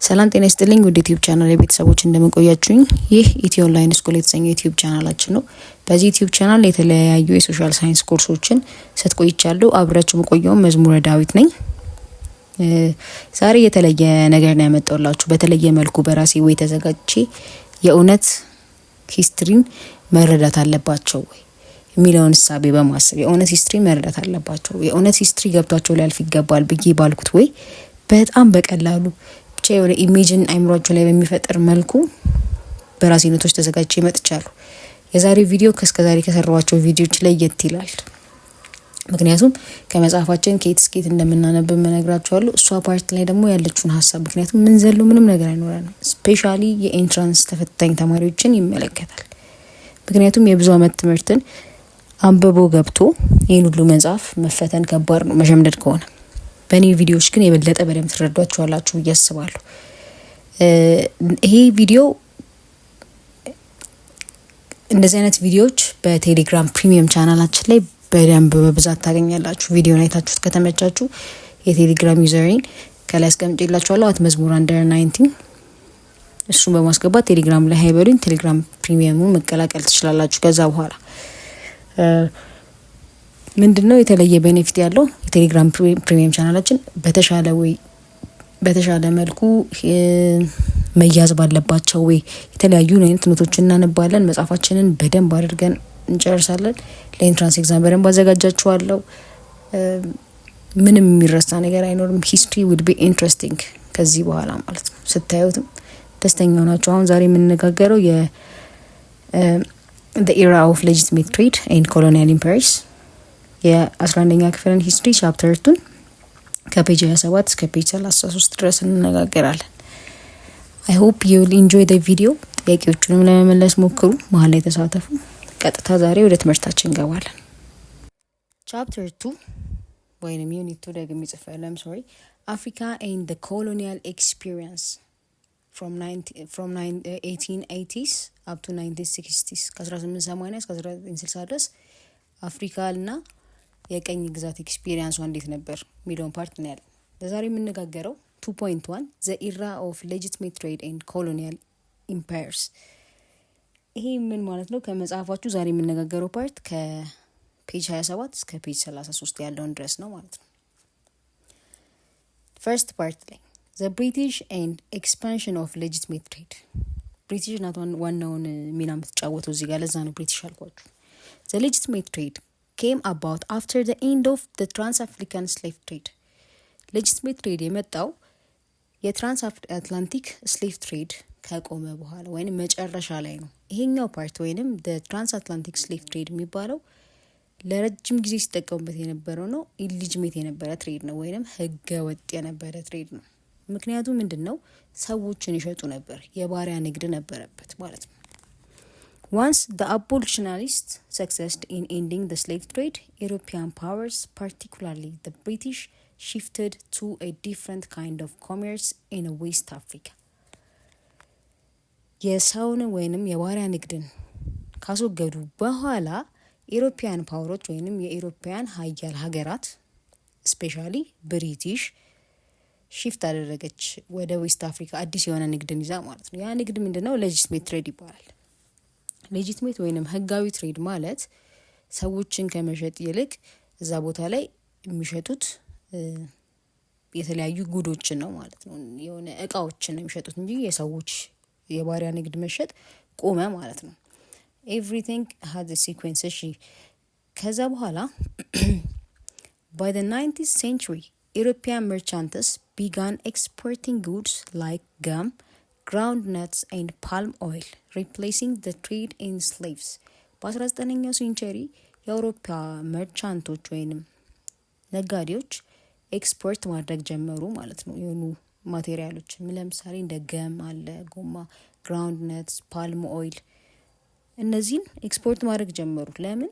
ሰላም ጤና ይስጥልኝ ወደ ዩቲዩብ ቻናል የቤተሰቦች እንደምንቆያችሁኝ። ይህ ኢትዮ ኦንላይን ስኩል የተሰኘው ዩቲዩብ ቻናላችን ነው። በዚህ ዩቲዩብ ቻናል የተለያዩ የሶሻል ሳይንስ ኮርሶችን ሰጥቆይቻለሁ። አብራችሁ መቆየው መዝሙረ ዳዊት ነኝ። ዛሬ የተለየ ነገር ነው ያመጣውላችሁ። በተለየ መልኩ በራሴ ወይ ተዘጋጅቼ የእውነት ሂስትሪን መረዳት አለባቸው ወይ የሚለውን ሐሳቤ በማሰብ የእውነት ሂስትሪ መረዳት አለባቸው፣ የእውነት ሂስትሪ ገብቷቸው ሊያልፍ ይገባል ብዬ ባልኩት ወይ በጣም በቀላሉ ብቻ የሆነ ኢሜጅን አይምሮአቸው ላይ በሚፈጥር መልኩ በራሴ ኖቶች ተዘጋጅቼ መጥቻለሁ። የዛሬው ቪዲዮ ከስከዛሬ ከሰራኋቸው ቪዲዮዎች ላይ የት ይላል። ምክንያቱም ከመጽሐፋችን ከየት እስከየት እንደምናነብ መነግራችኋለሁ። እሷ ፓርት ላይ ደግሞ ያለችውን ሐሳብ ምክንያቱም ምን ዘሎ ምንም ነገር አይኖረንም። ስፔሻሊ የኤንትራንስ ተፈታኝ ተማሪዎችን ይመለከታል። ምክንያቱም የብዙ አመት ትምህርትን አንብቦ ገብቶ ይሄን ሁሉ መጽሐፍ መፈተን ከባድ ነው መሸምደድ ከሆነ። በእኔ ቪዲዮዎች ግን የበለጠ በደንብ ትረዷቸዋላችሁ ብዬ አስባለሁ። ይሄ ቪዲዮ እንደዚህ አይነት ቪዲዮዎች በቴሌግራም ፕሪሚየም ቻናላችን ላይ በደንብ በብዛት ታገኛላችሁ። ቪዲዮን አይታችሁት ከተመቻችሁ የቴሌግራም ዩዘሪን ከላይ አስቀምጬላችኋለሁ @mezmur_19 እሱን በማስገባት ቴሌግራም ላይ ሃይበሉኝ። ቴሌግራም ፕሪሚየሙን መቀላቀል ትችላላችሁ። ከዛ በኋላ ምንድነው የተለየ ቤኔፊት ያለው የቴሌግራም ፕሪሚየም ቻናላችን በተሻለ መልኩ መያዝ ባለባቸው ወይ የተለያዩ አይነት ኖቶችን እናነባለን። መጽሐፋችንን በደንብ አድርገን እንጨርሳለን። ለኢንትራንስ ኤግዛም በደንብ አዘጋጃችኋለሁ። ምንም የሚረሳ ነገር አይኖርም። ሂስትሪ would be interesting ከዚህ በኋላ ማለት ነው። ስታዩትም ደስተኛ ሆናችሁ አሁን ዛሬ የምንነጋገረው the era of legitimate trade and colonial empires የ11ኛ ክፍልን ሂስትሪ ቻፕተር 2 ከፔጅ 27 እስከ ፔጅ 33 ድረስ እንነጋገራለን። I hope you will enjoy the video። ጥያቄዎቹንም ለመመለስ ሞክሩ፣ መሀል ላይ ተሳተፉ። ቀጥታ ዛሬ ወደ ትምህርታችን እንገባለን። ቻፕተር 2 ወይንም ዩኒት 2 ደግሞ ይጽፋል Africa and the colonial experience from 1880s up to 1960s ከ1880 እስከ 1960 ድረስ አፍሪካና የቀኝ ግዛት ኤክስፒሪየንስ እንዴት ነበር ሚሊዮን ፓርት ነው ያለው። ለዛሬ የምንነጋገረው 2.1 the era of legitimate trade and colonial empires። ይሄ ምን ማለት ነው? ከመጽሐፋችሁ ዛሬ የምንነጋገረው ፓርት ከፔጅ 27 እስከ ፔጅ 33 ያለውን ድረስ ነው ማለት ነው። ፈርስት ፓርት ላይ the British and expansion of legitimate trade። ብሪቲሽ ናት ዋናውን ሚና የምትጫወተው እዚህ ጋር፣ ለዛ ነው ብሪቲሽ አልኳችሁ። the legitimate trade came about after the end of the trans-African slave trade። legitimate trade የመጣው የትራንስ አትላንቲክ ስሌቭ ትሬድ ከቆመ በኋላ ወይንም መጨረሻ ላይ ነው። ይሄኛው ፓርት ወይንም the trans-Atlantic slave trade የሚባለው ለረጅም ጊዜ ሲጠቀሙበት የነበረው ነው። ኢሊጂሜት የነበረ ትሬድ ነው ወይንም ህገ ወጥ የነበረ ትሬድ ነው። ምክንያቱም ምንድነው? ሰዎችን ይሸጡ ነበር፣ የባሪያ ንግድ ነበረበት ማለት ነው። Once the abolitionists succeeded in ending the slave trade, European powers, particularly the British, shifted to a different kind of commerce in West Africa። የሰውን ወይንም የባሪያ ንግድን ካስወገዱ በኋላ ኢሮፒያን ፓወሮች ወይንም የኢሮፒያን ሀያል ሀገራት ስፔሻሊ ብሪቲሽ ሺፍት አደረገች ወደ ዌስት አፍሪካ አዲስ የሆነ ንግድን ይዛ ማለት ነው። ያ ንግድ ምንድነው? ሌጂቲሜት ትሬድ ይባላል። ሌጂቲሜት ወይንም ህጋዊ ትሬድ ማለት ሰዎችን ከመሸጥ ይልቅ እዛ ቦታ ላይ የሚሸጡት የተለያዩ ጉዶችን ነው ማለት ነው። የሆነ እቃዎችን ነው የሚሸጡት እንጂ የሰዎች የባሪያ ንግድ መሸጥ ቆመ ማለት ነው። everything had a sequence። እሺ ከዛ በኋላ by the 19th century European merchants began exporting goods like gum, groundnuts and palm oil, replacing the trade in slaves። በ19ኛው ሴንቸሪ የአውሮፓ መርቻንቶች ወይንም ነጋዴዎች ኤክስፖርት ማድረግ ጀመሩ ማለት ነው። የሆኑ ማቴሪያሎች ለምሳሌ እንደ ገም አለ፣ ጎማ፣ groundnuts፣ palm oil እነዚህን ኤክስፖርት ማድረግ ጀመሩ። ለምን?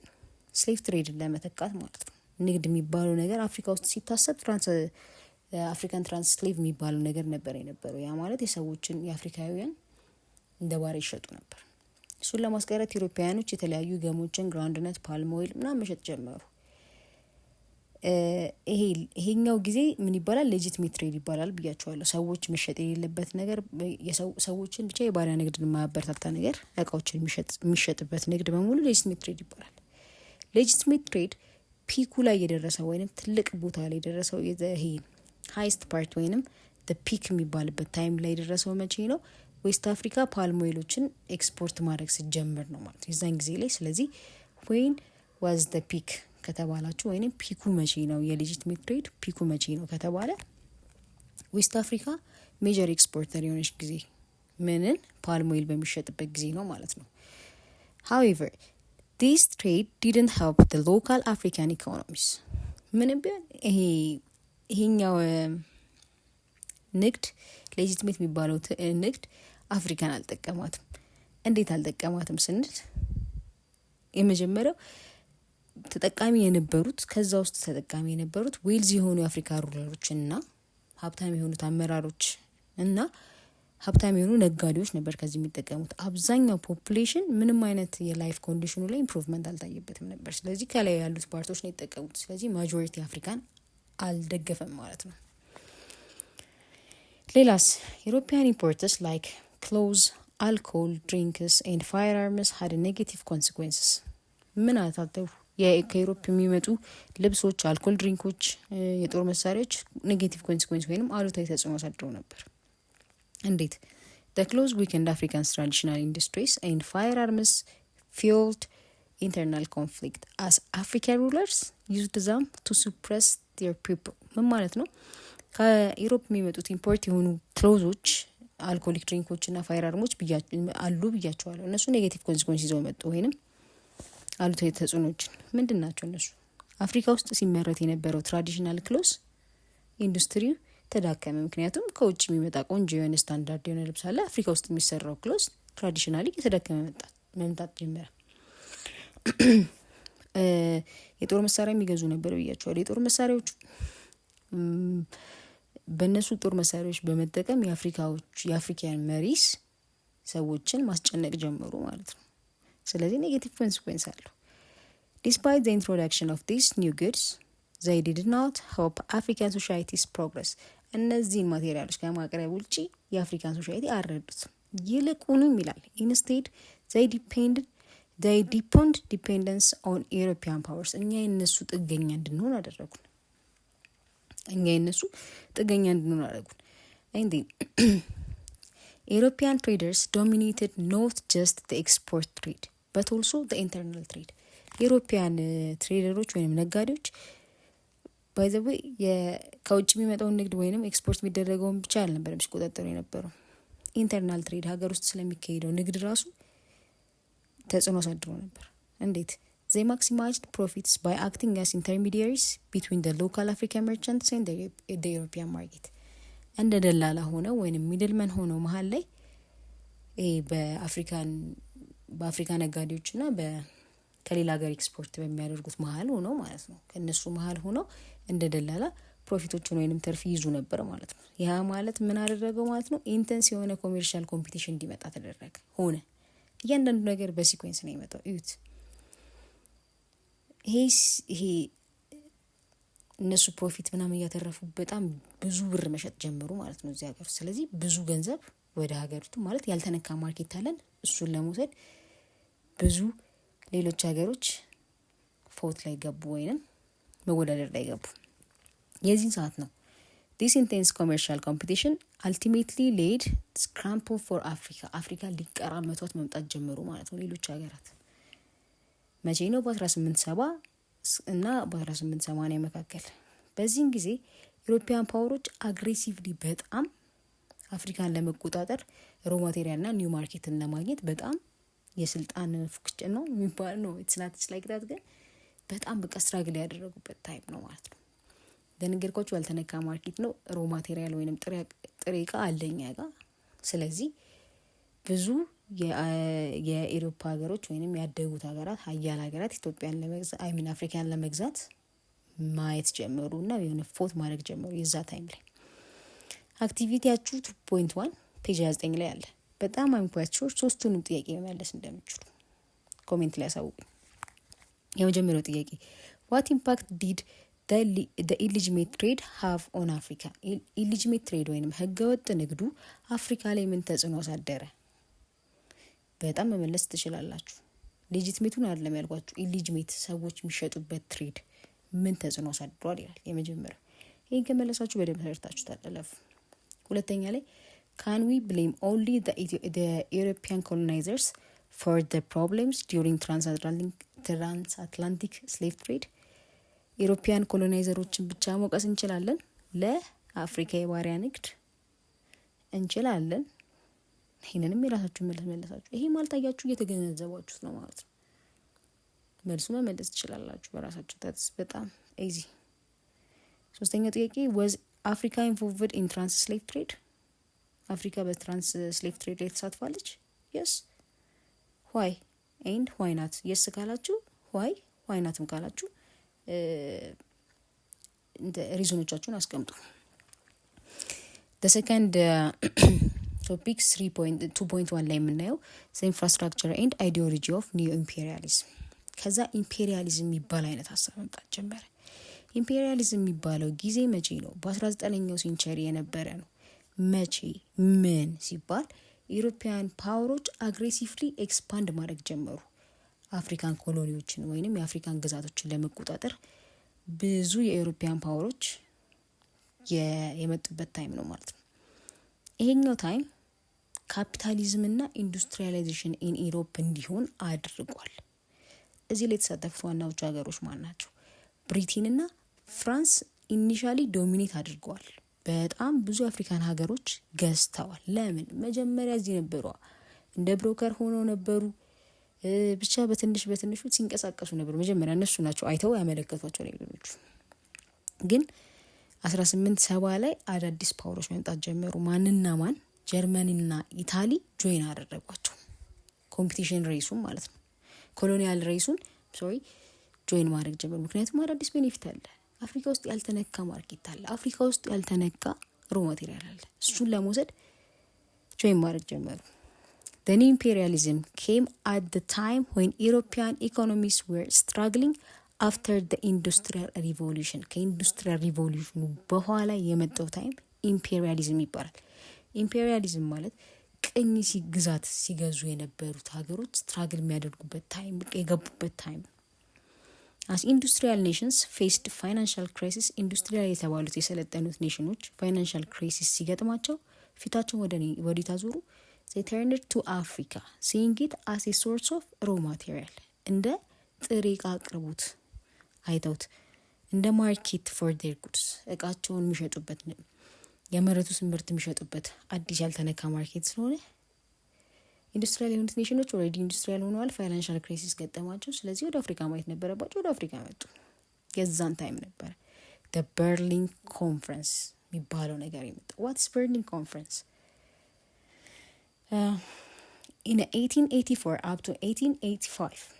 ስሌቭ ትሬድን ለመተካት ማለት ነው። ንግድ የሚባለው ነገር አፍሪካ ውስጥ ሲታሰብ አፍሪካን ትራንስ ስሌቭ የሚባለው ነገር ነበር የነበረው። ያ ማለት የሰዎችን የአፍሪካውያን እንደ ባሪያ ይሸጡ ነበር። እሱን ለማስቀረት ኢሮፓውያኖች የተለያዩ ገሞችን፣ ግራውንድነት፣ ፓልም ኦይል ምናምን መሸጥ ጀመሩ። ይሄኛው ጊዜ ምን ይባላል? ሌጂትሜት ትሬድ ይባላል ብያቸዋለሁ። ሰዎች መሸጥ የሌለበት ነገር፣ ሰዎችን ብቻ የባሪያ ንግድን የማያበረታታ ነገር፣ እቃዎችን የሚሸጥበት ንግድ በሙሉ ሌጂትሜት ትሬድ ይባላል። ሌጂትሜት ትሬድ ፒኩ ላይ የደረሰው ወይንም ትልቅ ቦታ ላይ የደረሰው ይሄ ሃይስት ፓርት ወይንም ፒክ የሚባልበት ታይም ላይ የደረሰው መቼ ነው? ዌስት አፍሪካ ፓልም ኦይሎችን ኤክስፖርት ማድረግ ስትጀምር ነው ማለት የዛን ጊዜ ላይ። ስለዚህ ወይን ዋዝ ፒክ ከተባላችሁ ወይም ፒኩ መቼ ነው የሌጂትሜት ትሬድ ፒኩ መቼ ነው ከተባለ ዌስት አፍሪካ ሜጀር ኤክስፖርተር የሆነች ጊዜ ምንን ፓልም ኦይል በሚሸጥበት ጊዜ ነው ማለት ነው። however this trade didn't help the local African economies። ምንም ቢሆን ይሄኛው ንግድ ሌጂትሜት የሚባለው ንግድ አፍሪካን አልጠቀማትም። እንዴት አልጠቀማትም ስንል የመጀመሪያው ተጠቃሚ የነበሩት ከዛ ውስጥ ተጠቃሚ የነበሩት ዌልዝ የሆኑ የአፍሪካ ሩለሮች እና ሀብታም የሆኑት አመራሮች እና ሀብታም የሆኑ ነጋዴዎች ነበር ከዚህ የሚጠቀሙት። አብዛኛው ፖፑሌሽን ምንም አይነት የላይፍ ኮንዲሽኑ ላይ ኢምፕሩቭመንት አልታየበትም ነበር። ስለዚህ ከላይ ያሉት ፓርቶች ነው የተጠቀሙት። ስለዚህ ማጆሪቲ አፍሪካን አልደገፈም ማለት ነው። ሌላስ ዩሮፒያን ኢምፖርተርስ ላይክ ክሎዝ አልኮል ድሪንክስ ኤንድ ፋየር አርምስ ሀድ ኔጌቲቭ ኮንሲኩዌንስስ። ምን አታተሩ? ከዩሮፕ የሚመጡ ልብሶች፣ አልኮል ድሪንኮች፣ የጦር መሳሪያዎች ኔጌቲቭ ኮንሲኩዌንስ ወይም አሉታዊ ተጽዕኖ አሳድረው ነበር። እንዴት? the close weakened Africans traditional industries and firearms fueled internal conflict as African rulers used them to suppress their people። ምን ማለት ነው? ከዩሮፕ የሚመጡት ኢምፖርት የሆኑ ክሎዞች፣ አልኮሊክ ድሪንኮች እና ፋየር አርሞች አሉ ብያቸዋለሁ። እነሱ ኔጌቲቭ ኮንሲኩዌንስ ይዘው መጡ ወይንም አሉታዊ ተጽዕኖችን። ምንድን ናቸው እነሱ? አፍሪካ ውስጥ ሲመረት የነበረው ትራዲሽናል ክሎዝ ኢንዱስትሪው ተዳከመ። ምክንያቱም ከውጭ የሚመጣ ቆንጆ የሆነ ስታንዳርድ የሆነ ልብስ አለ። አፍሪካ ውስጥ የሚሰራው ክሎዝ ትራዲሽናሊ የተዳከመ መምጣት ጀመረ። የጦር መሳሪያ የሚገዙ ነበር ብያቸዋለሁ። የጦር መሳሪያዎቹ በእነሱ ጦር መሳሪያዎች በመጠቀም የአፍሪካን መሪስ ሰዎችን ማስጨነቅ ጀመሩ ማለት ነው። ስለዚህ ኔጌቲቭ ኮንሲኩዌንስ አለው። ዲስፓይት ዘ ኢንትሮዳክሽን ኦፍ ዲስ ኒው ጉድስ they did not help African society's progress። እነዚህን ማቴሪያሎች ከማቅረብ ውጪ የአፍሪካን ሶሳይቲ አልረዱትም። ይልቁንም ይላል instead they deepened dependence on European powers። እኛ የነሱ ጥገኛ እንድንሆን አደረጉን። and then European traders dominated not just the export trade but also the internal trade። የዩሮፒያን ትሬደሮች ወይም ነጋዴዎች ባይ ዘ ዌይ ከውጭ የሚመጣውን ንግድ ወይንም ኤክስፖርት የሚደረገውን ብቻ አልነበረም ሲቆጣጠሩ የነበረው። ኢንተርናል ትሬድ ሀገር ውስጥ ስለሚካሄደው ንግድ ራሱ ተጽዕኖ አሳድሮ ነበር። እንዴት? they maximized profits by acting as intermediaries between the local African merchants and the European market። እንደ ደላላ ሆነው ወይንም ሚድልመን ሆነው መሀል ላይ በአፍሪካ ነጋዴዎችና ከሌላ ሀገር ኤክስፖርት በሚያደርጉት መሀል ሆኖ ማለት ነው። ከነሱ መሀል ሆኖ እንደ ደላላ ፕሮፊቶችን ወይንም ትርፍ ይዙ ነበር ማለት ነው። ያ ማለት ምን አደረገው ማለት ነው? ኢንተንስ የሆነ ኮሜርሻል ኮምፒቲሽን እንዲመጣ ተደረገ ሆነ። እያንዳንዱ ነገር በሲኩዌንስ ነው የመጣው። እዩት። ይሄ እነሱ ፕሮፊት ምናምን እያተረፉ በጣም ብዙ ብር መሸጥ ጀመሩ ማለት ነው እዚህ ሀገር። ስለዚህ ብዙ ገንዘብ ወደ ሀገሪቱ ማለት ያልተነካ ማርኬት አለን፣ እሱን ለመውሰድ ብዙ ሌሎች ሀገሮች ፎት ላይ ገቡ ወይንም መወዳደር ላይ ገቡ። የዚህን ሰዓት ነው this intense commercial competition ultimately led scramble for አፍሪካ ሊቀራመቷት መምጣት ጀመሩ ማለት ነው ሌሎች ሀገራት። መቼ ነው? በ1870 እና በ1880 መካከል። በዚህን ጊዜ ዩሮፒያን ፓወሮች አግሬሲቭሊ በጣም አፍሪካን ለመቆጣጠር ሮ ማቴሪያልና ኒው ማርኬትን ለማግኘት በጣም የስልጣን ፍክች ነው የሚባል ነው ኢትስ ላይክ ዳት ግን በጣም በቃ ስትራግል ያደረጉበት ታይም ነው ማለት ነው። ደንገርኳችሁ ያልተነካ ማርኬት ነው። ሮ ማቴሪያል ወይንም ጥሬ ዕቃ አለኛ ጋር። ስለዚህ ብዙ የአውሮፓ ሀገሮች ወይንም ያደጉት ሀገራት ሀያል ሀገራት ኢትዮጵያን ለመግዛት አፍሪካን ለመግዛት ማየት ጀመሩና የሆነ ፎት ማድረግ ጀመሩ። የዛ ታይም ላይ አክቲቪቲያችሁ 2.1 ፔጅ 29 ላይ አለ። በጣም አምፖያችሁ ሶስቱንም ጥያቄ መመለስ እንደምትችሉ ኮሜንት ላይ አሳውቁኝ። የመጀመሪያው ጥያቄ what impact did the illegitimate trade have on Africa? illegitimate trade ወይንም ህገወጥ ንግዱ አፍሪካ ላይ ምን ተጽዕኖ አሳደረ? በጣም መመለስ ትችላላችሁ። ሌጂቲሜቱን አይደለም ያልኳችሁ፣ ኢሊጂሜት ሰዎች የሚሸጡበት ትሬድ ምን ተጽዕኖ አሳድሯል ይላል የመጀመሪያው። ይህን ከመለሳችሁ በደንብ ተረድታችሁ ታለፉ። ሁለተኛ ላይ can we blame only the European colonizers for the problems during transatlantic slave trade? ኢሮፒያን ኮሎናይዘሮችን ብቻ መውቀስ እንችላለን ለአፍሪካ የባሪያ ንግድ? እንችላለን። ይህንንም የራሳችሁን መለሳችሁ። ይሄ ማልታያችሁ እየተገነዘባችሁት ነው ማለት ነው። መልሱ መመለስ ትችላላችሁ በራሳችሁ። ታትስ በጣም ኢዚ። ሶስተኛው ጥያቄ was Africa involved in trans slave trade? አፍሪካ በትራንስ ስሌቭ ትሬድ ላይ ተሳትፋለች? yes why and why not? yes ካላችሁ why notም ካላችሁ እንደ ሪዝኖቻችሁን አስቀምጡ። the second topic 2.1 ላይ የምናየው the infrastructure and ideology of new imperialism። ከዛ ኢምፔሪያሊዝም የሚባል አይነት ሀሳብ መምጣት ጀመረ። ኢምፔሪያሊዝም የሚባለው ጊዜ መቼ ነው? በ19ኛው ሴንቸሪ የነበረ ነው። መቼ? ምን ሲባል ኢሮፒያን ፓወሮች አግሬሲቭሊ ኤክስፓንድ ማድረግ ጀመሩ። አፍሪካን ኮሎኒዎችን ወይንም የአፍሪካን ግዛቶችን ለመቆጣጠር ብዙ የኢሮፒያን ፓወሮች የመጡበት ታይም ነው ማለት ነው። ይሄኛው ታይም ካፒታሊዝምና ኢንዱስትሪያላይዜሽን ኢን ኢሮፕ እንዲሆን አድርጓል። እዚህ ላይ የተሳተፉት ዋናዎቹ ሀገሮች ማን ናቸው? ብሪቴንና ፍራንስ ኢኒሻሊ ዶሚኔት አድርገዋል። በጣም ብዙ አፍሪካን ሀገሮች ገዝተዋል። ለምን? መጀመሪያ እዚህ ነበሩ፣ እንደ ብሮከር ሆነው ነበሩ። ብቻ በትንሹ ሲንቀሳቀሱ ነበር። መጀመሪያ እነሱ ናቸው አይተው ያመለከቷቸው ሌሎቹ። ግን 1870 ላይ አዳዲስ ፓወሮች መምጣት ጀመሩ። ማንና ማን? ጀርመንና ኢታሊ ጆይን አደረጓቸው። ኮምፒቲሽን ሬሱን ማለት ነው፣ ኮሎኒያል ሬሱን ጆይን ማድረግ ጀመሩ። ምክንያቱም አዳዲስ ቤኔፊት አለ። አፍሪካ ውስጥ ያልተነካ ማርኬት አለ። አፍሪካ ውስጥ ያልተነካ ሮ ማቴሪያል አለ። እሱን ለመውሰድ ጆይን ማድረግ ጀመሩ። The new imperialism came at the time when European economies were struggling after the industrial revolution. ከኢንዱስትሪያል ሪቮሉሽኑ በኋላ የመጣው ታይም ኢምፔሪያሊዝም ይባላል። ኢምፔሪያሊዝም ማለት ቅኝ ግዛት ሲገዙ የነበሩት ሀገሮች ስትራግል የሚያደርጉበት ታይም፣ የገቡበት ታይም። as industrial nations faced financial crisis, ኢንዱስትሪያል የተባሉት የሰለጠኑት ኔሽኖች ፋይናንሻል ክራይሲስ ሲገጥማቸው ፊታቸውን ወዲህ ታዞሩ። they turned to Africa, seeing it as a source of raw material. እንደ ጥሬ ዕቃ አቅርቦት አይተውት እንደ ማርኬት for their goods፣ እቃቸውን የሚሸጡበት የመረቱትን ምርት የሚሸጡበት አዲስ ያልተነካ ማርኬት ስለሆነ ኢንዱስትሪያል የሆኑት ኔሽኖች ኦልሬዲ ኢንዱስትሪያል ሆነዋል። ፋይናንሻል ክራይሲስ ገጠማቸው። ስለዚህ ወደ አፍሪካ ማየት ነበረባቸው። ወደ አፍሪካ መጡ። የዛን ታይም ነበረ the Berlin Conference የሚባለው ነገር የመጣው። what's Berlin Conference? In 1884 up to 1885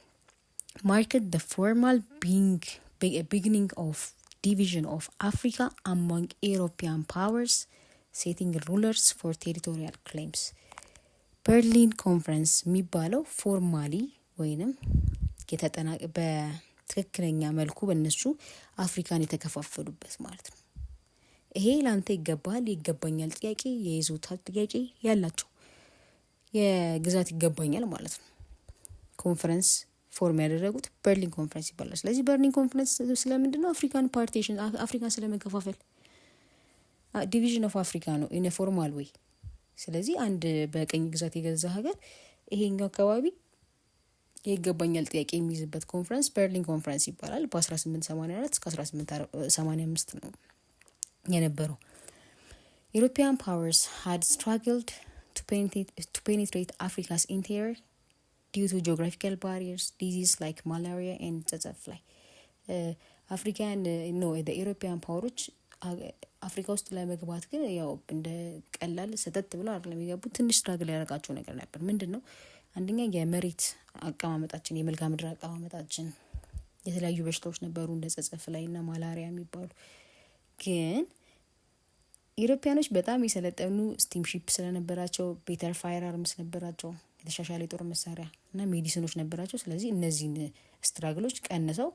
marked the formal beginning of division of Africa among European powers, setting rulers for territorial claims. በርሊን ኮንፈረንስ የሚባለው ፎርማሊ ወይንም በትክክለኛ መልኩ በእነሱ አፍሪካን የተከፋፈሉበት ማለት ነው። ይሄ ላንተ ይገባል፣ ይገባኛል ጥያቄ፣ የይዞታ ጥያቄ ያላቸው የግዛት ይገባኛል ማለት ነው። ኮንፈረንስ ፎርም ያደረጉት በርሊን ኮንፈረንስ ይባላል። ስለዚህ በርሊን ኮንፈረንስ ስለምንድነው? አፍሪካን ፓርቲሽን፣ አፍሪካን ስለመከፋፈል፣ ዲቪዥን ኦፍ አፍሪካ ነው ኢን ፎርማል ዌይ። ስለዚህ አንድ በቀኝ ግዛት የገዛ ሀገር ይሄኛው አካባቢ የይገባኛል ጥያቄ የሚይዝበት ኮንፈረንስ በርሊን ኮንፈረንስ ይባላል። በ1884 እስከ 1885 ነው የነበረው። European powers had struggled to penetrate Africa's interior due to geographical barriers, diseases like malaria and tsetse fly. the European powers አፍሪካ ውስጥ ለመግባት ግን ያው እንደ ቀላል ሰተት ብሎ አይደለም የሚገቡት። ትንሽ ስትራግል ያደረጋቸው ነገር ነበር። ምንድነው? አንደኛ የመሬት አቀማመጣችን፣ የመልክዓ ምድር አቀማመጣችን፣ የተለያዩ በሽታዎች ነበሩ እንደ tsetse fly እና ማላሪያ የሚባሉ። ግን ኢሮፒያኖች በጣም የሰለጠኑ ስቲም ሺፕ ስለነበራቸው፣ ቤተር ፋየር አርምስ ነበራቸው፣ የተሻሻለ የጦር መሳሪያ እና ሜዲሲኖች ነበራቸው። ስለዚህ እነዚህን ስትራግሎች ቀንሰው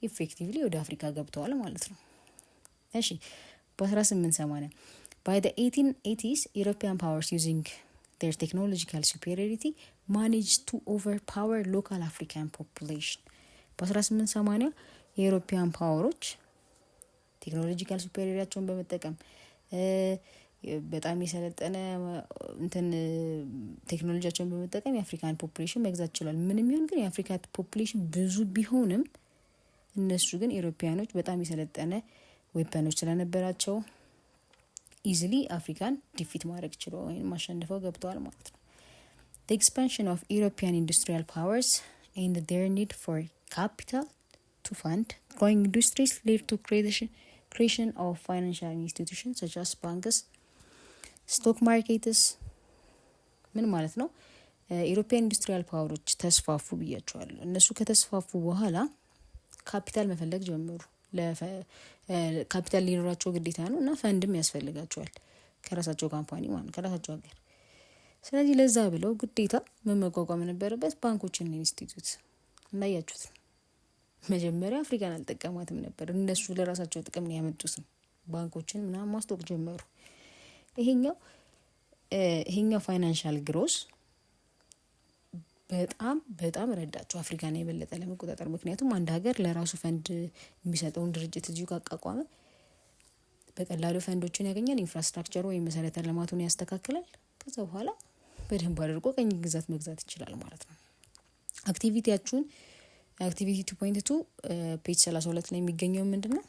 ኢፌክቲቭሊ ወደ አፍሪካ ገብተዋል ማለት ነው። እሺ በ1880 by the 1880s European powers using their technological superiority managed to overpower local African population። በ1880 የኢሮፒያን ፓወሮች ቴክኖሎጂካል ሱፔሪዮሪቲያቸውን በመጠቀም በጣም የሰለጠነ ቴክኖሎጂያቸውን በመጠቀም የአፍሪካን ፖፑሌሽን መግዛት ችሏል። ምንም ይሁን ግን የአፍሪካ ፖፑሌሽን ብዙ ቢሆንም እነሱ ግን ኢሮፒያኖች በጣም የሰለጠነ ዌፐኖች ስለነበራቸው ኢዚሊ አፍሪካን ዲፊት ማድረግ ችለው ወይም ማሸነፈው ገብተዋል ማለት ነው። The expansion of European industrial powers and their need for capital to fund growing industries led to creation of financial institutions such as banks, stock markets። ምን ማለት ነው? ኢሮፒያን ኢንዱስትሪያል ፓወሮች ተስፋፉ ብያቸዋለሁ። እነሱ ከተስፋፉ በኋላ ካፒታል መፈለግ ጀመሩ። ካፒታል ሊኖራቸው ግዴታ ነው እና ፈንድም ያስፈልጋቸዋል ከራሳቸው ካምፓኒ ማለት ከራሳቸው ሀገር። ስለዚህ ለዛ ብለው ግዴታ መቋቋም ነበረበት ባንኮችን ኢንስቲትዩት። እንዳያችሁት መጀመሪያ አፍሪካን አልጠቀማትም ነበር፣ እነሱ ለራሳቸው ጥቅም ነው ያመጡት። ባንኮችን ምናምን ማስታወቅ ጀመሩ። ይሄኛው ፋይናንሻል ግሮስ በጣም ረዳቸው አፍሪካን የበለጠ ለመቆጣጠር። ምክንያቱም አንድ ሀገር ለራሱ ፈንድ የሚሰጠውን ድርጅት እዚሁ ካቋቋመ በቀላሉ ፈንዶችን ያገኛል፣ ኢንፍራስትራክቸሩ ወይም መሰረተ ልማቱን ያስተካክላል። ከዛ በኋላ በደንብ አድርጎ ቀኝ ግዛት መግዛት ይችላል ማለት ነው። አክቲቪቲ 2.2 ፔጅ 32 ላይ የሚገኘው ምንድነው?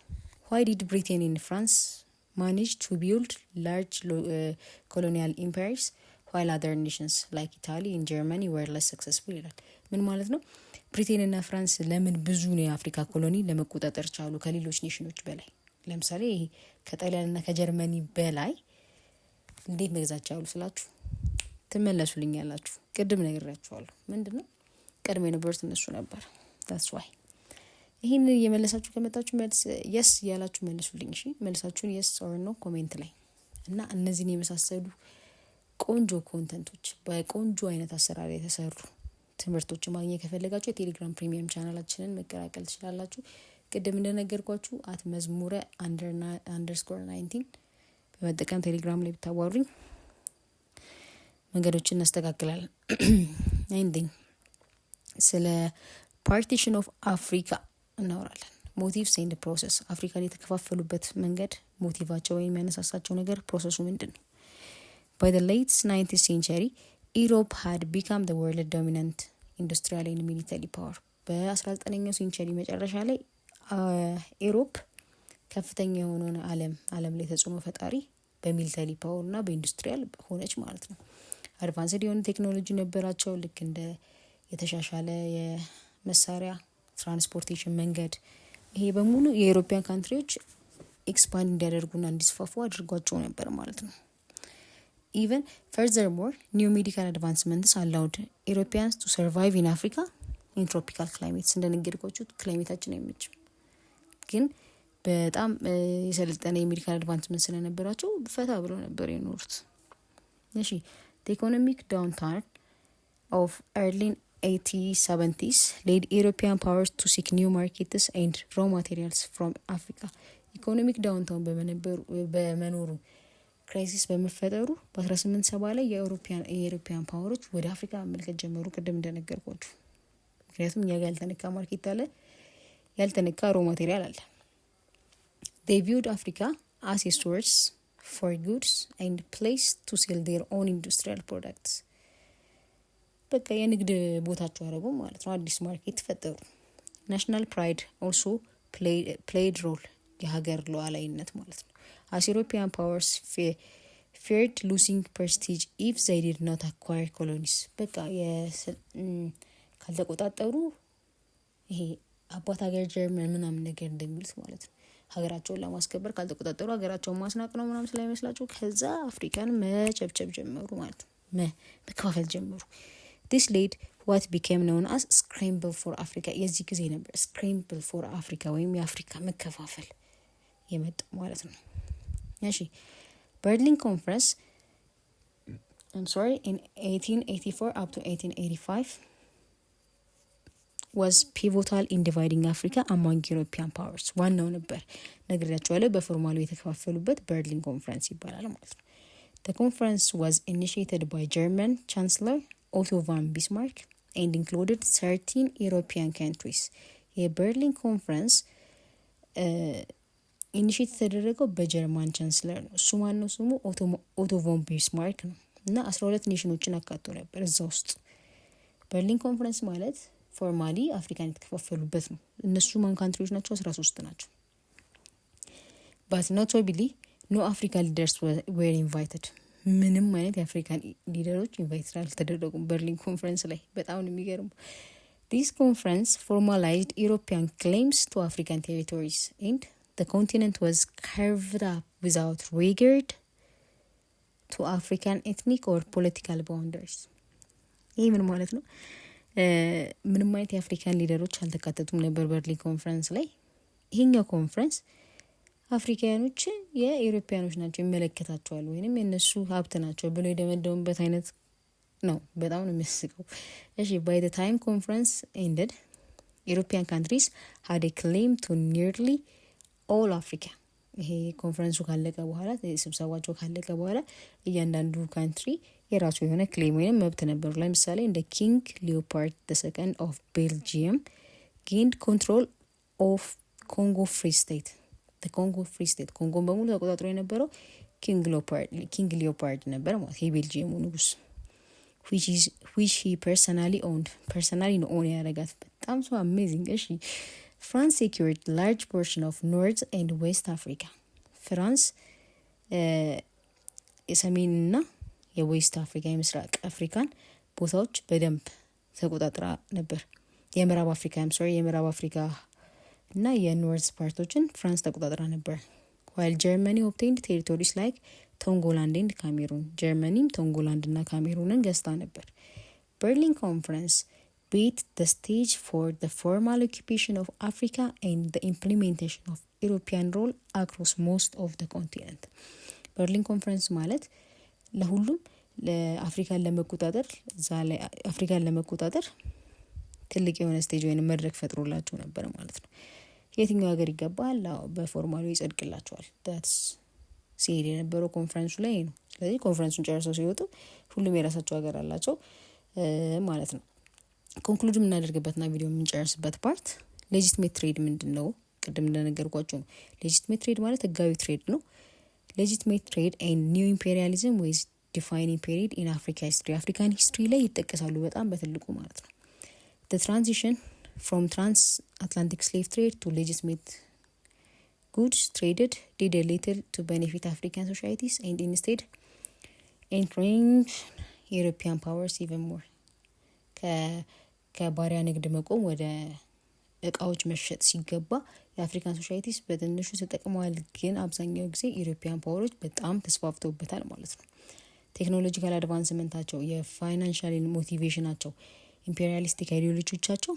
Why did Britain and France manage to build large colonial empires while other nations like Italy and Germany were less successful ይላል። ምን ማለት ነው? ብሪቴን እና ፍራንስ ለምን ብዙ ነው የአፍሪካ ኮሎኒ ለመቆጣጠር ቻሉ ከሌሎች ኔሽኖች በላይ? ለምሳሌ ከጣሊያን እና ከጀርመኒ በላይ እንዴት መግዛት ቻሉ ስላችሁ ትመለሱልኛላችሁ። ቅድም ነግሬያችኋለሁ። ምንድነው? ቀድሞ የነበሩት እነሱ ነበር። that's why ይሄን እየመለሳችሁ ከመጣችሁ መልስ yes ያላችሁ መልሱልኝ። እሺ መልሳችሁን yes or no ኮሜንት ላይ እና እነዚህን የመሳሰሉ ቆንጆ ኮንተንቶች በቆንጆ አይነት አሰራር የተሰሩ ትምህርቶችን ማግኘት ከፈለጋችሁ የቴሌግራም ፕሪሚየም ቻናላችንን መቀላቀል ትችላላችሁ። ቅድም እንደነገርኳችሁ @mezmure_19 በመጠቀም ቴሌግራም ላይ ብታዋሩኝ መንገዶችን እናስተካክላለን። አይንዲንግ ስለ ፓርቲሽን ኦፍ አፍሪካ እናወራለን። ሞቲቭስ ኤንድ ፕሮሰስ አፍሪካን የተከፋፈሉበት መንገድ ሞቲቫቸው ወይም ያነሳሳቸው ነገር ፕሮሰሱ ምንድን ነው? By the late 19th century, Europe had become the world dominant industrial and military power. በ19ኛው ሴንቸሪ መጨረሻ ላይ ኢሮፕ ከፍተኛ የሆነውን ዓለም ላይ ተጽዕኖ ፈጣሪ በሚሊተሪ ፓወር እና በኢንዱስትሪያል ሆነች ማለት ነው። አድቫንስድ የሆነ ቴክኖሎጂ ነበራቸው። ልክ እንደ የተሻሻለ የመሳሪያ ትራንስፖርቴሽን መንገድ፣ ይሄ በሙሉ የኢሮፒያን ካንትሪዎች ኤክስፓንድ እንዲያደርጉና እንዲስፋፉ አድርጓቸው ነበር ማለት ነው። Even furthermore, new medical advancements allowed Europeans to survive in Africa in tropical climates። እንደነገርኳችሁ ክላይሜታችን አይመችም፣ ግን በጣም የሰለጠነ የሜዲካል አድቫንስመንት ስለነበራቸው ፈታ ብለው ነበር የኖሩት። እሺ the economic downturn of early 1870s led European powers to seek new markets and raw materials from Africa። ኢኮኖሚክ ዳውንታውን በመኖሩ ክራይሲስ በመፈጠሩ በ1870 ላይ የኢሮፒያን ፓወሮች ወደ አፍሪካ መመልከት ጀመሩ። ቅድም እንደነገርኳችሁ ምክንያቱም እኛ ጋር ያልተነካ ማርኬት አለ፣ ያልተነካ ሮ ማቴሪያል አለ። they viewed Africa as a source for goods and place to sell their own industrial products። በቃ የንግድ ቦታቸው አደረጉ ማለት ነው። አዲስ ማርኬት ፈጠሩ። ናሽናል ፕራይድ also played role፣ የሀገር ሉዓላዊነት ማለት ነው። as European powers feared losing prestige if they did not acquire colonies። በቃ ካልተቆጣጠሩ ይሄ አባት ሀገር ጀርመን ምናምን ነገር እንደሚሉት ማለት ነው። ሀገራቸውን ለማስከበር ካልተቆጣጠሩ ሀገራቸውን ማስናቅ ነው ምናምን ስለሚመስላቸው ከዛ አፍሪካን መጨብጨብ ጀመሩ ማለት ነው። መከፋፈል ጀመሩ። this led what became known as scramble for Africa። የዚህ ጊዜ ነበር scramble for Africa ወይም የአፍሪካ መከፋፈል የመጣ ማለት ነው። እሺ በርሊን ኮንፈረንስ in 1884 up to 1885 was pivotal in dividing Africa among European powers. ዋናው ነበር ነግሬያቸዋለሁ። በፎርማሉ የተከፋፈሉበት በርሊን ኮንፈረንስ ይባላል ማለት ነው። The conference was initiated by German Chancellor Otto von Bismarck and included 13 European countries. የበርሊን ኮንፈረንስ ኢኒሼት የተደረገው በጀርመን ቻንስለር ነው። እሱ ማነው ስሙ? ኦቶ ቮን ቢስማርክ ነው። እና 12 ኔሽኖችን አካቶ ነበር እዛ ውስጥ። በርሊን ኮንፈረንስ ማለት ፎርማሊ አፍሪካን የተከፋፈሉበት ነው። እነሱ ማን ካንትሪዎች ናቸው? 13 ናቸው። but notably no African leaders were invited. ምንም አይነት የአፍሪካን ሊደሮች ኢንቫይት አልተደረጉም በርሊን ኮንፈረንስ ላይ። በጣም ነው የሚገርመው። This conference formalized European claims to African territories and the continent was carved up without regard to African ethnic or political boundaries. ይህ ምን ማለት ነው? ምንም አይነት የአፍሪካን ሊደሮች አልተካተቱም ነበር በርሊን ኮንፈረንስ ላይ። ይሄኛው ኮንፈረንስ አፍሪካኖች የኢሮፒያኖች ናቸው ይመለከታቸዋል ወይንም የነሱ ሀብት ናቸው ብሎ የደመደሙበት አይነት ነው። በጣም ነው የሚያስቀው። እሺ by the time conference ended, European countries had a claim to nearly all Africa. ይሄ ኮንፈረንሱ ካለቀ በኋላ ስብሰባቸው ካለቀ በኋላ እያንዳንዱ ካንትሪ የራሱ የሆነ ክሌም ወይም መብት ነበሩ። ለምሳሌ እንደ ኪንግ ሊዮፓርድ II of Belgium gained control of Congo Free State. the Congo Free State ኮንጎን በሙሉ ተቆጣጥሮ የነበረው ኪንግ ሊዮፓርድ ነበር ማለት የቤልጂየሙ ንጉስ which he personally owned ያደረጋት በጣም so amazing። እሺ France secured large portion of North and West Africa. ፍራንስ የሰሜንና የዌስት አፍሪካ የምስራቅ አፍሪካን ቦታዎች በደንብ ተቆጣጥራ ነበር። የምዕራብ አፍሪካ እና የኖርዝ ፓርቶችን ፍራንስ ተቆጣጥራ ነበር። while Germany obtained territories like ቶንጎላንድ and Cameroon. ጀርመኒም ቶንጎላንድ እና ካሜሩንን ገዝታ ነበር። Berlin Conference beat the stage for the formal occupation of Africa and the implementation of European role across most of the continent. በርሊን ኮንፈረንስ ማለት ለሁሉም ለአፍሪካን ለመቆጣጠር ትልቅ የሆነ ስቴጅ ወይንም መድረክ ፈጥሮላቸው ነበር ማለት ነው። የትኛው ሀገር ይገባል? በፎርማሉ ይጸድቅላቸዋል። that's ሲሄድ የነበረው ኮንፈረንሱ ላይ ነው። ስለዚህ ኮንፈረንሱን ጨርሰው ሲወጡ ሁሉም የራሳቸው ሀገር አላቸው ማለት ነው። ኮንክሉድ የምናደርግበትና ቪዲዮ የምንጨርስበት ፓርት ሌጂቲሜት ትሬድ ምንድን ነው? ቅድም እንደነገርኳቸው ነው። ሌጂቲሜት ትሬድ ማለት ህጋዊ ትሬድ ነው። ሌጂቲሜት ትሬድ ኤንድ ኒው ኢምፔሪያሊዝም ዊዝ ዲፋይኒንግ ፔሪድ ኢን አፍሪካ ሂስትሪ አፍሪካን ሂስትሪ ላይ ይጠቀሳሉ በጣም በትልቁ ማለት ነው። the transition from transatlantic slave trade to legitimate goods traded did a little to benefit African societies and instead entering European powers even more. ከባሪያ ንግድ መቆም ወደ እቃዎች መሸጥ ሲገባ የአፍሪካን ሶሳይቲስ በትንሹ ተጠቅመዋል፣ ግን አብዛኛው ጊዜ ዩሮፒያን ፓወሮች በጣም ተስፋፍተውበታል ማለት ነው። ቴክኖሎጂካል አድቫንስመንታቸው፣ የፋይናንሻል ሞቲቬሽናቸው፣ ኢምፔሪያሊስቲክ አይዲዮሎጂዎቻቸው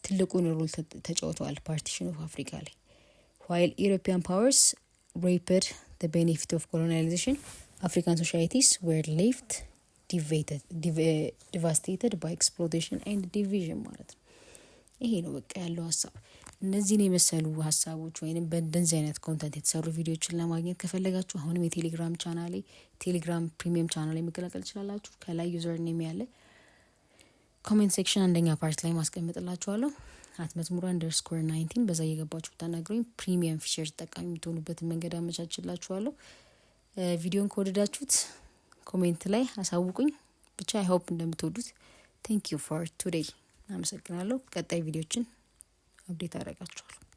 ትልቁን ሮል ተጫውተዋል ፓርቲሽን ኦፍ አፍሪካ ላይ። while European powers reaped the benefit of colonization, African societies were left devastated by exploitation and division ማለት ነው። ይሄ ነው በቃ ያለው ሀሳብ። እነዚህን የመሰሉ ሀሳቦች ወይንም በእንደዚህ አይነት ኮንተንት የተሰሩ ቪዲዮዎችን ለማግኘት ከፈለጋችሁ አሁንም የቴሌግራም ፕሪሚየም ቻናሌ መቀላቀል ትችላላችሁ። ከላይ ዩዘር ኔም ያለ ኮሜንት ሴክሽን አንደኛ ፓርት ላይ ማስቀምጥላችኋለሁ። @መዝሙራ_19 በዛ እየገባችሁ ብታናግሩኝ ፕሪሚየም ፊቸር ተጠቃሚ የምትሆኑበትን መንገድ አመቻችላችኋለሁ። ቪዲዮን ከወደዳችሁት ኮሜንት ላይ አሳውቁኝ። ብቻ አይ ሆፕ እንደምትወዱት። ቴንክ ዩ ፎር ቱዴይ። አመሰግናለሁ። ቀጣይ ቪዲዮችን አፕዴት አደርጋችኋለሁ።